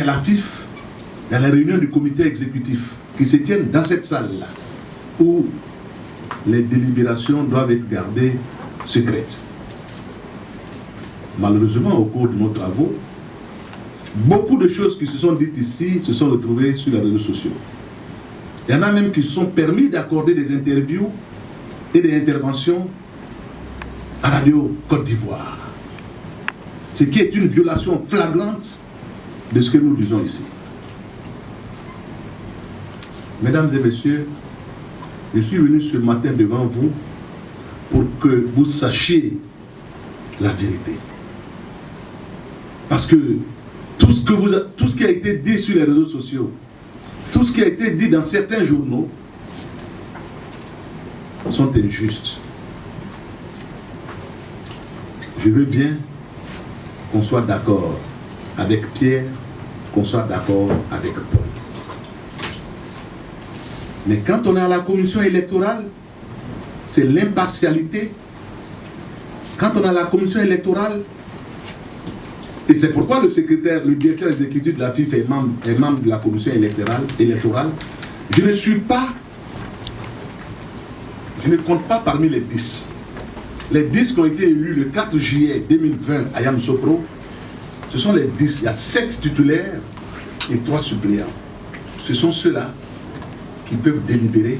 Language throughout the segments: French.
a la FIF, il y a la réunion du comité exécutif qui se tiennent dans cette salle-là, où les délibérations doivent être gardées secrètes. Malheureusement, au cours de nos travaux, beaucoup de choses qui se sont dites ici se sont retrouvées sur les réseaux sociaux. Il y en a même qui se sont permis d'accorder des interviews et des interventions à Radio Côte d'Ivoire. Ce qui est une violation flagrante de ce que nous disons ici. Mesdames et messieurs, je suis venu ce matin devant vous pour que vous sachiez la vérité. Parce que tout ce qui a été dit sur les réseaux sociaux, tout ce qui a été dit dans certains journaux sont injustes. Je veux bien qu'on soit d'accord avec Pierre, qu'on soit d'accord avec Paul. Mais quand on est à la commission électorale, c'est l'impartialité. Quand on est à la commission électorale, et c'est pourquoi le directeur exécutif de la FIF est membre de la commission électorale, je ne compte pas parmi les 10. Les 10 qui ont été élus le 4 juillet 2020 à Yamoussoukro, ce sont les 10. Il y a 7 titulaires et 3 suppléants. Ce sont ceux-là qui peuvent délibérer,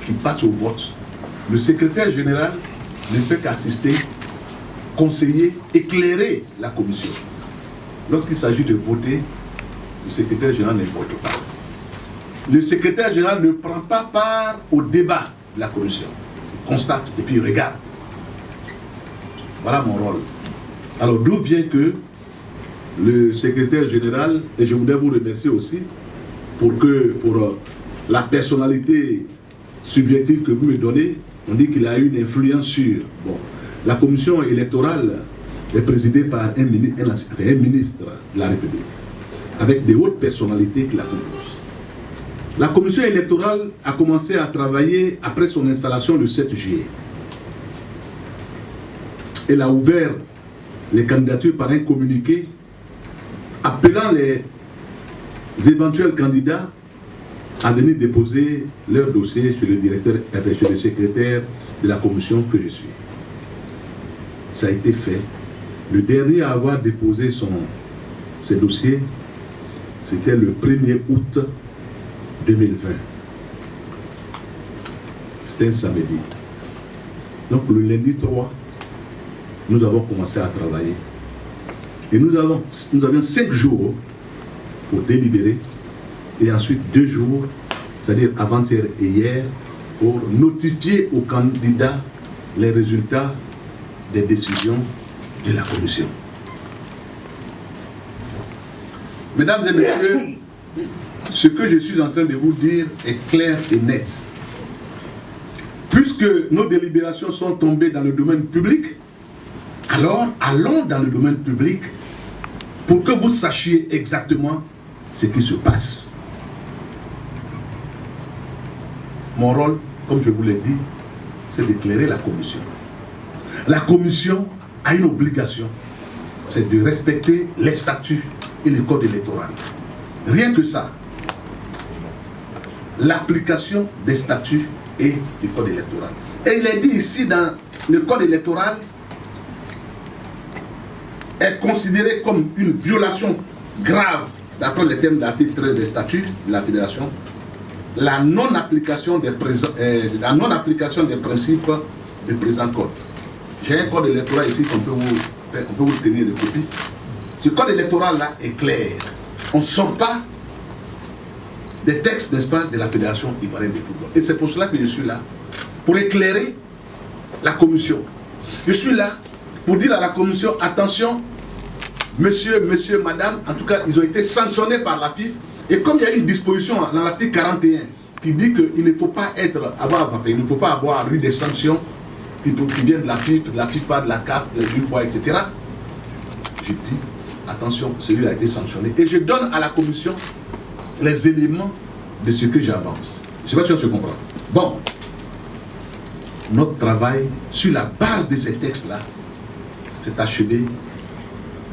qui passent au vote. Le secrétaire général ne peut qu'assister, conseiller, éclairer la commission. Lorsqu'il s'agit de voter, le secrétaire général ne vote pas. Le secrétaire général ne prend pas part au débat de la commission. Il constate et puis il regarde. Voilà mon rôle. Alors d'où vient que le secrétaire général, et je voudrais vous remercier aussi pour la personnalité subjective que vous me donnez, on dit qu'il a eu une influence sur... Bon, la commission électorale est présidée par un ministre de la République, avec des hautes personnalités qui la composent. La commission électorale a commencé à travailler après son installation le 7 juillet. Elle a ouvert les candidatures par un communiqué appelant les éventuels candidats à venir déposer leur dossier sur le secrétaire de la commission que je suis. Ça a été fait. Le dernier à avoir déposé ses dossiers, c'était le 1er août 2020. C'était un samedi. Donc le lundi 3, nous avons commencé à travailler. Et nous avions 5 jours pour délibérer et ensuite 2 jours, c'est-à-dire avant-hier et hier, pour notifier aux candidats les résultats des décisions de la commission. Mesdames et messieurs, ce que je suis en train de vous dire est clair et net. Puisque nos délibérations sont tombées dans le domaine public, alors allons dans le domaine public pour que vous sachiez exactement ce qui se passe. Mon rôle, comme je vous l'ai dit, c'est d'éclairer la commission. La commission a une obligation, c'est de respecter les statuts et le code électoral. Rien que ça. L'application des statuts et du code électoral. Et il est dit ici dans le code électoral est considéré comme une violation grave, d'après les termes de l'article 13 des statuts de la Fédération, la non-application des principes du présent code. J'ai un code électoral ici qu'on peut vous tenir de copie. Ce code électoral-là est clair. On ne sort pas des textes, n'est-ce pas, de la Fédération ivoirienne de football. Et c'est pour cela que je suis là, pour éclairer la commission. Je suis là pour dire à la commission, attention, monsieur, madame, en tout cas, ils ont été sanctionnés par la FIF. Et comme il y a une disposition dans l'article 41 qui dit qu'il ne faut pas avoir eu des sanctions qui viennent de la FIF, de la FIFA, de la CAF, de l'UFOA, etc. Je dis, attention, celui-là a été sanctionné. Et je donne à la commission les éléments de ce que j'avance. Je ne sais pas si on se comprend. Bon, notre travail, sur la base de ces textes-là, s'est achevé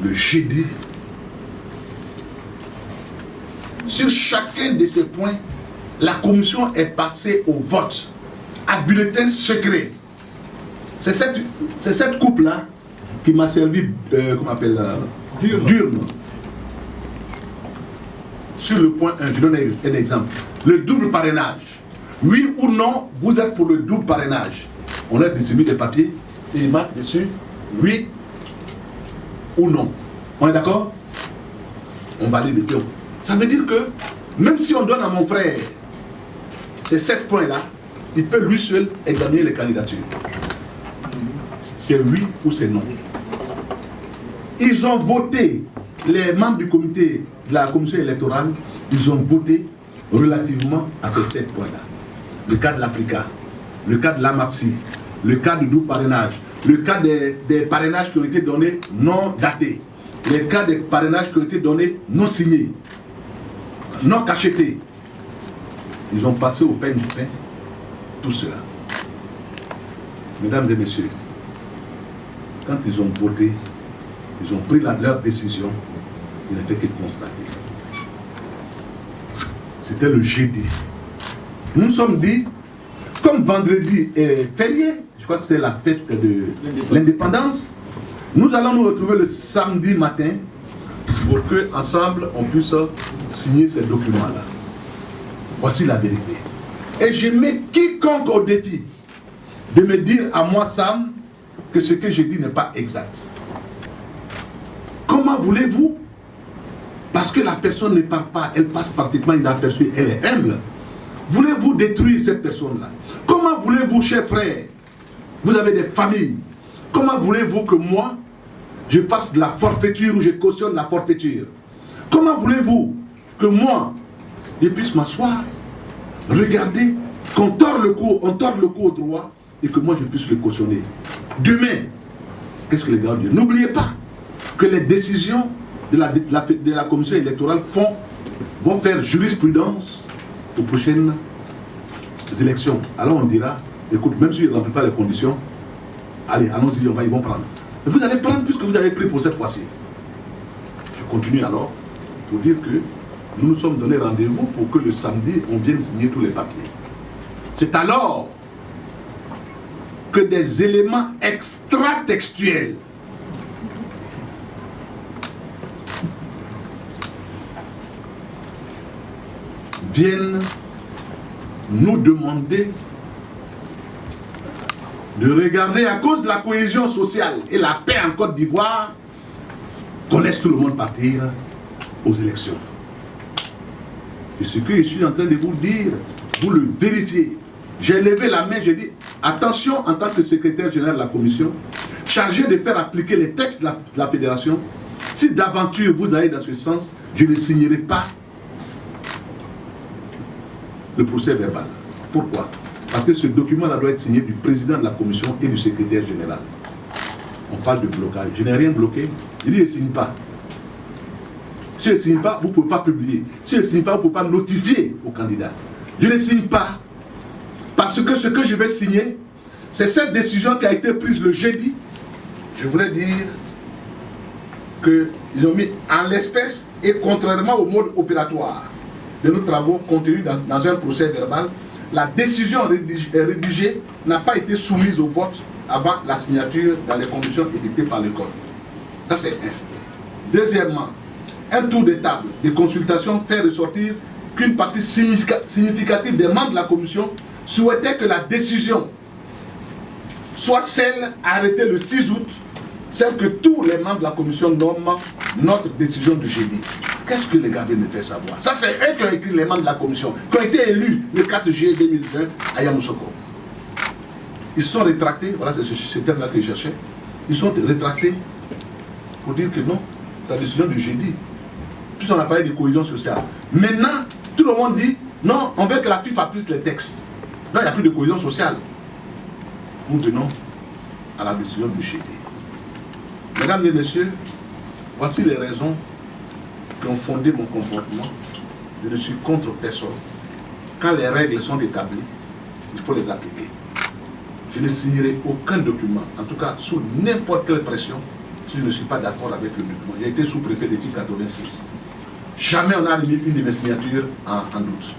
le jeudi sur chacun de ces points, la commission est passée au vote, à bulletin secret. C'est cette coupe-là qui m'a servi, comment on appelle, d'urne. Sur le point 1, je donne un exemple. Le double parrainage. Oui ou non, vous êtes pour le double parrainage. On a distribué des papiers et il marque dessus oui ou non. On est d'accord? On valide les pions. Ça veut dire que même si on donne à mon frère ces 7 points-là, il peut lui seul examiner les candidatures. C'est oui ou c'est non. Ils ont voté, les membres du comité de la commission électorale, ils ont voté relativement à ces 7 points-là. Le cas de l'Africa, le cas de l'AMAPSI, le cas du double parrainage, le cas des parrainages qui ont été donnés non datés, les cas des parrainages qui ont été donnés non signés, non cachetés. Ils ont passé au pain du pain tout cela. Mesdames et messieurs, quand ils ont voté, ils ont pris leur décision, ils n'ont fait que constater. C'était le jeudi. Nous nous sommes dit, comme vendredi est férié, je crois que c'est la fête de l'indépendance, nous allons nous retrouver le samedi matin pour que ensemble on puisse signer ces documents-là. Voici la vérité. Et je mets quiconque au défi de me dire à moi, Sam, que ce que je dis n'est pas exact. Comment voulez-vous? Parce que la personne ne parle pas, elle passe pratiquement inaperçue, elle est humble. Voulez-vous détruire cette personne-là? Comment voulez-vous, chers frères, vous avez des familles, comment voulez-vous que moi, je fasse de la forfaiture ou je cautionne la forfaiture? Comment voulez-vous que moi, je puisse m'asseoir, regarder, qu'on tord le cou au droit et que moi je puisse le cautionner? Demain, qu'est-ce que les gars disent? N'oubliez pas que les décisions de la commission électorale vont faire jurisprudence aux prochaines élections. Alors on dira, écoute, même s'ils ne remplissent pas les conditions, allez, allons-y, ils vont prendre. Mais vous allez prendre puisque vous avez pris pour cette fois-ci. Je continue alors pour dire que nous nous sommes donné rendez-vous pour que le samedi, on vienne signer tous les papiers. C'est alors que des éléments extra-textuels viennent nous demander de regarder, à cause de la cohésion sociale et la paix en Côte d'Ivoire, qu'on laisse tout le monde partir aux élections. Et ce que je suis en train de vous dire, vous le vérifiez. J'ai levé la main, j'ai dit, attention en tant que secrétaire général de la commission, chargé de faire appliquer les textes de la fédération, si d'aventure vous allez dans ce sens, je ne signerai pas le procès verbal. Pourquoi? Parce que ce document-là doit être signé du président de la commission et du secrétaire général. On parle de blocage. Je n'ai rien bloqué. Il dit, je ne signe pas. Si je ne signe pas, vous ne pouvez pas publier. Si je ne signe pas, vous ne pouvez pas notifier aux candidats. Je ne signe pas. Parce que ce que je vais signer, c'est cette décision qui a été prise le jeudi. Je voudrais dire qu'ils ont mis en l'espèce et contrairement au mode opératoire de nos travaux contenus dans un procès verbal, la décision rédigée n'a pas été soumise au vote avant la signature dans les conditions édictées par le Code. Ça c'est un. Deuxièmement, un tour de table de consultation fait ressortir qu'une partie significative des membres de la commission souhaitait que la décision soit celle arrêtée le 6 août, celle que tous les membres de la commission nomment notre décision du jeudi. Qu'est-ce que les gars veulent me faire savoir? Ça, c'est eux qui ont écrit les membres de la commission, qui ont été élus le 4 juillet 2020 à Yamoussoukro. Ils se sont rétractés, voilà, c'est ce terme-là que je cherchais. Ils sont rétractés pour dire que non, c'est la décision du jeudi. Puis on a parlé de cohésion sociale. Maintenant, tout le monde dit, non, on veut que la FIFA applique les textes. Non, il n'y a plus de cohésion sociale. Nous tenons à la décision du jeudi. Mesdames et messieurs, voici les raisons qui ont fondé mon comportement. Je ne suis contre personne. Quand les règles sont établies, il faut les appliquer. Je ne signerai aucun document, en tout cas sous n'importe quelle pression, si je ne suis pas d'accord avec le document. J'ai été sous-préfet depuis 1986. Jamais on a remis une de mes signatures en doute.